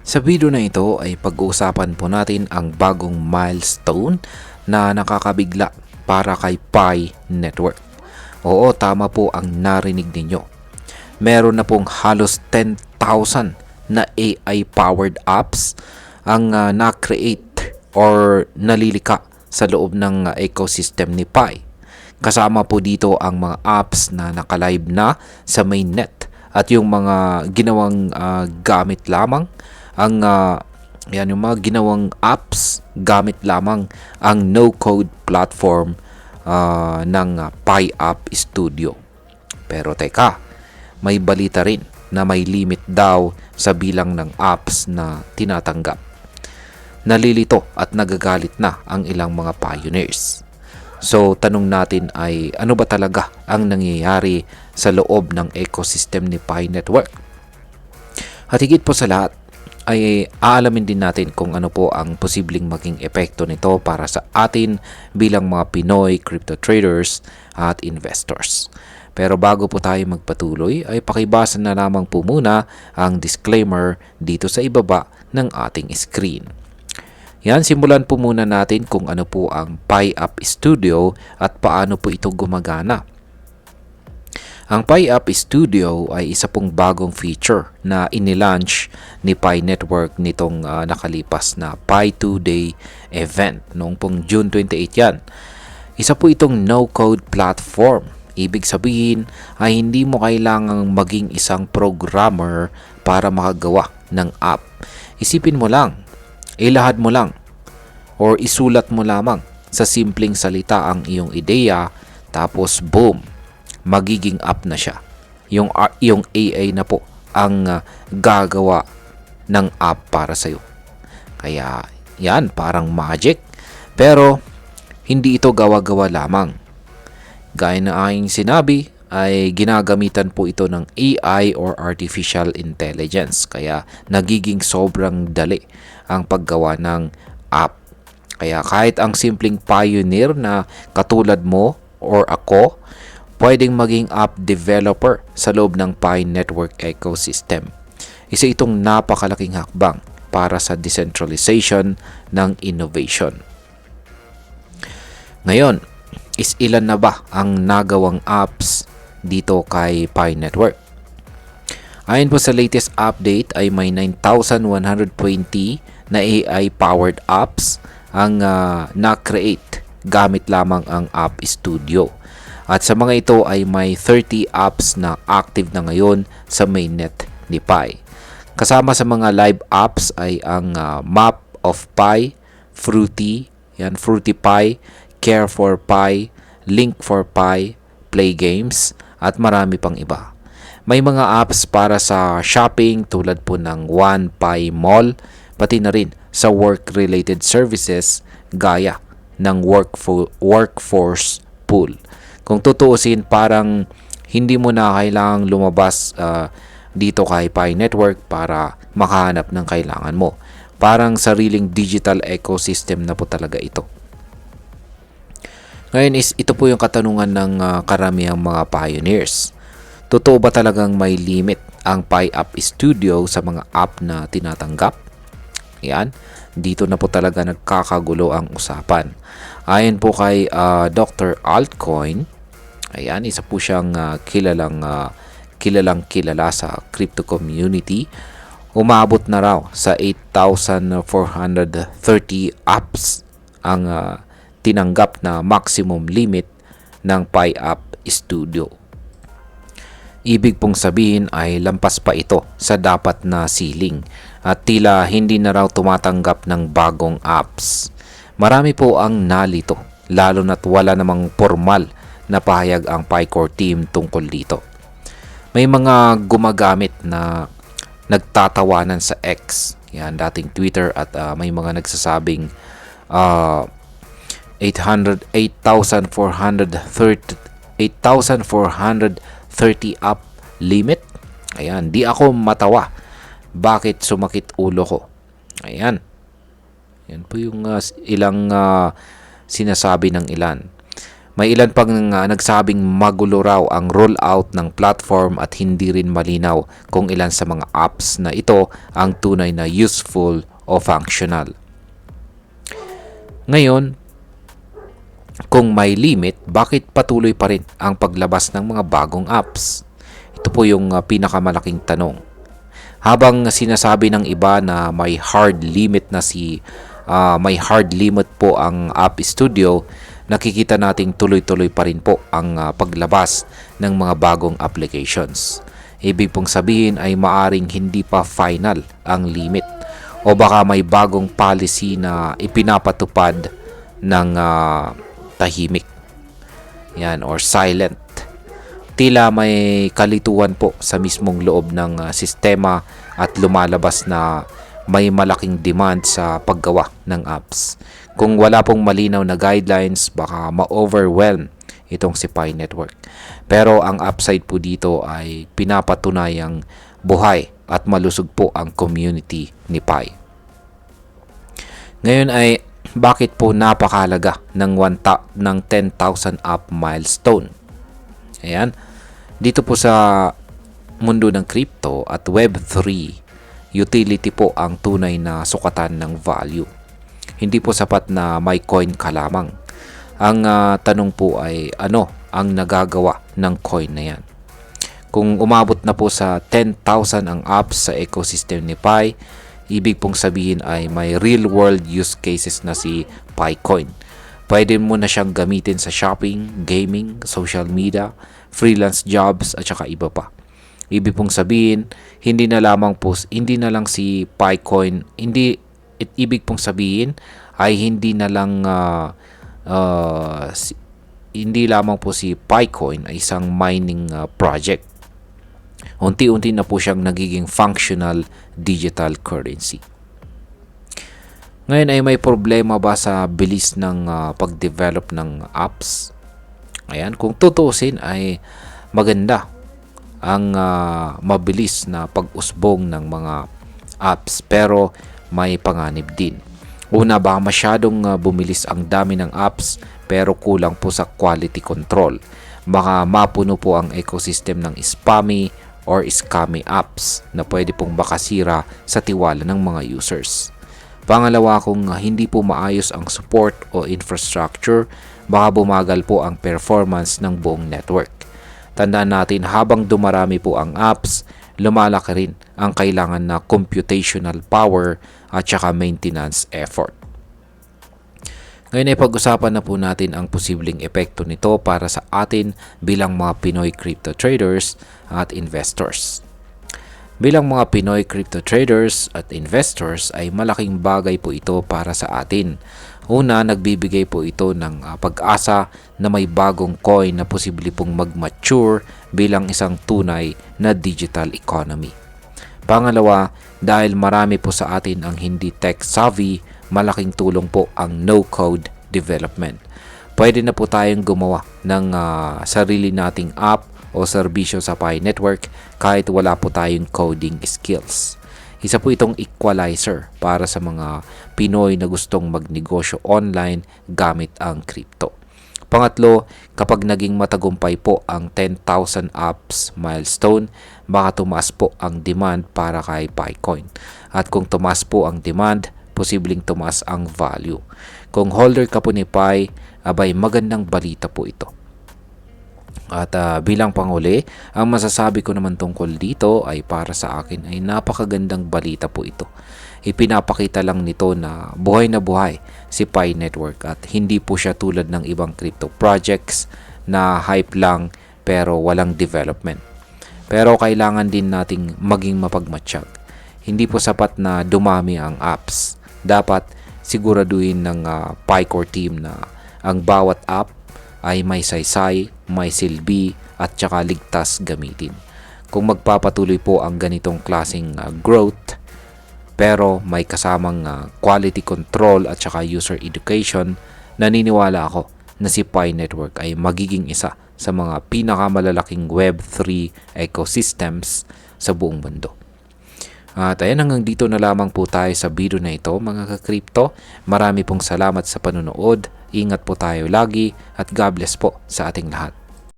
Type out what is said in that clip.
Sa video na ito ay pag-uusapan po natin ang bagong milestone na nakakabigla para kay Pi Network. Oo, tama po ang narinig ninyo. Meron na pong halos 10,000 na AI-powered apps ang na-create or nalilika sa loob ng ecosystem ni Pi. Kasama po dito ang mga apps na nakalive na sa mainnet at yung mga ginawang gamit lamang ang yung mga ginawang apps gamit lamang ang no-code platform ng Pi App Studio. Pero teka, may balita rin na may limit daw sa bilang ng apps na tinatanggap. Nalilito at nagagalit na ang ilang mga pioneers. So, tanong natin ay ano ba talaga ang nangyayari sa loob ng ecosystem ni Pi Network? At higit po sa lahat, ay aalamin din natin kung ano po ang posibleng maging epekto nito para sa atin bilang mga Pinoy crypto traders at investors. Pero bago po tayo magpatuloy ay pakibasa na lamang po muna ang disclaimer dito sa ibaba ng ating screen. Yan, simulan po muna natin kung ano po ang Pi App Studio at paano po ito gumagana. Ang Pi App Studio ay isa pong bagong feature na inilaunch ni Pi Network nitong nakalipas na Pi 2-day event noong pong June 28 yan. Isa po itong no-code platform. Ibig sabihin ay hindi mo kailangang maging isang programmer para makagawa ng app. Isipin mo lang, ilahad mo lang, or isulat mo lamang sa simpleng salita ang iyong ideya, tapos boom, magiging app na siya. Yung AI na po ang gagawa ng app para sa'yo. Kaya yan, parang magic. Pero hindi ito gawa-gawa lamang. Gaya na aking sinabi, ay ginagamitan po ito ng AI or Artificial Intelligence. Kaya nagiging sobrang dali ang paggawa ng app. Kaya kahit ang simpleng pioneer na katulad mo or ako, pwedeng maging app developer sa loob ng Pi Network ecosystem. Isa itong napakalaking hakbang para sa decentralization ng innovation. Ngayon, is ilan na ba ang nagawang apps dito kay Pi Network? Ayon po sa latest update ay may 9,120 na AI-powered apps ang na-create gamit lamang ang App Studio. At sa mga ito ay may 30 apps na active na ngayon sa mainnet ni Pi. Kasama sa mga live apps ay ang Map of Pi, Fruity, Fruity Pi, Care for Pi, Link for Pi, Play Games, at marami pang iba. May mga apps para sa shopping tulad po ng One Pi Mall, pati na rin sa work-related services gaya ng workforce pool. Kung tutuusin, parang hindi mo na kailangang lumabas dito kay Pi Network para makahanap ng kailangan mo. Parang sariling digital ecosystem na po talaga ito. Ngayon ito po yung katanungan ng karamihang mga pioneers. Totoo ba talagang may limit ang Pi App Studio sa mga app na tinatanggap? Yan, dito na po talaga nagkakagulo ang usapan. Ayon po kay Dr. Altcoin, ayan, isa po siyang kilalang sa crypto community. Umabot na raw sa 8,430 apps ang tinanggap na maximum limit ng Pi App Studio. Ibig pong sabihin ay lampas pa ito sa dapat na ceiling at tila hindi na raw tumatanggap ng bagong apps. Marami po ang nalito, lalo na't wala namang formal na pahayag ang PiCore team tungkol dito. May mga gumagamit na nagtatawanan sa X, yan dating Twitter, at may mga nagsasabing 8,430 up limit. Ayan, di ako matawa. Bakit sumakit ulo ko? Ayan. Yan po yung ilang sinasabi ng ilan. May ilan pang nagsabing magulo raw ang rollout ng platform at hindi rin malinaw kung ilan sa mga apps na ito ang tunay na useful o functional. Ngayon, kung may limit, bakit patuloy pa rin ang paglabas ng mga bagong apps? Ito po yung pinakamalaking tanong. Habang sinasabi ng iba na may hard limit po ang App Studio, nakikita nating tuloy-tuloy pa rin po ang paglabas ng mga bagong applications. Ibig pong sabihin ay maaring hindi pa final ang limit o baka may bagong policy na ipinapatupad ng tahimik. Yan, or silent. Tila may kalituan po sa mismong loob ng sistema at lumalabas na may malaking demand sa paggawa ng apps. Kung wala pong malinaw na guidelines, baka ma-overwhelm itong si Pi Network. Pero ang upside po dito ay pinapatunayang buhay at malusog po ang community ni Pi. Ngayon ay bakit po napakahalaga ng 10,000 app milestone? Ayan. Dito po sa mundo ng crypto at Web3, utility po ang tunay na sukatan ng value. Hindi po sapat na may coin ka lamang. Ang tanong po ay ano ang nagagawa ng coin na yan? Kung umabot na po sa 10,000 ang apps sa ecosystem ni Pi, ibig pong sabihin ay may real world use cases na si PiCoin. Pwede mo na siyang gamitin sa shopping, gaming, social media, freelance jobs at saka iba pa. Ibig pong sabihin, hindi na lang si PiCoin, ibig pong sabihin ay hindi lamang po si PiCoin ay isang mining project. Unti-unti na po siyang nagiging functional digital currency. Ngayon ay may problema ba sa bilis ng pag-develop ng apps? Ayan, kung tutuusin ay maganda ang mabilis na pag-usbong ng mga apps, pero may panganib din. Una, baka masyadong bumilis ang dami ng apps pero kulang po sa quality control. Baka mapuno po ang ecosystem ng spammy or scammy apps na pwede pong makasira sa tiwala ng mga users. Pangalawa, kung hindi po maayos ang support o infrastructure, baka bumagal po ang performance ng buong network. Tandaan natin, habang dumarami po ang apps, lumalaki rin ang kailangan na computational power at saka maintenance effort. Ngayon ay pag-usapan na po natin ang posibleng epekto nito para sa atin bilang mga Pinoy crypto traders at investors. Bilang mga Pinoy crypto traders at investors ay malaking bagay po ito para sa atin. Una, nagbibigay po ito ng pag-asa na may bagong coin na posible pong mag-mature bilang isang tunay na digital economy. Pangalawa, dahil marami po sa atin ang hindi tech savvy, malaking tulong po ang no-code development. Pwede na po tayong gumawa ng sarili nating app o serbisyo sa Pi Network kahit wala po tayong coding skills. Isa po itong equalizer para sa mga Pinoy na gustong magnegosyo online gamit ang crypto. Pangatlo, kapag naging matagumpay po ang 10,000 apps milestone, baka tumaas po ang demand para kay PiCoin. At kung tumaas po ang demand, posibleng tumaas ang value. Kung holder ka po ni Pi, abay magandang balita po ito. At bilang panghuli, ang masasabi ko naman tungkol dito ay para sa akin ay napakagandang balita po ito. Ipinapakita lang nito na buhay si Pi Network at hindi po siya tulad ng ibang crypto projects na hype lang pero walang development. Pero kailangan din nating maging mapagmatsyag. Hindi po sapat na dumami ang apps. Dapat siguraduhin ng Pi Core team na ang bawat app ay may saysay, may silbi at saka ligtas gamitin. Kung magpapatuloy po ang ganitong klaseng growth pero may kasamang quality control at saka user education, naniniwala ako na si Pi Network ay magiging isa sa mga pinakamalalaking Web3 ecosystems sa buong mundo. At ayan, hanggang dito na lamang po tayo sa video na ito mga ka-crypto. Marami pong salamat sa panonood. Ingat po tayo lagi at God bless po sa ating lahat.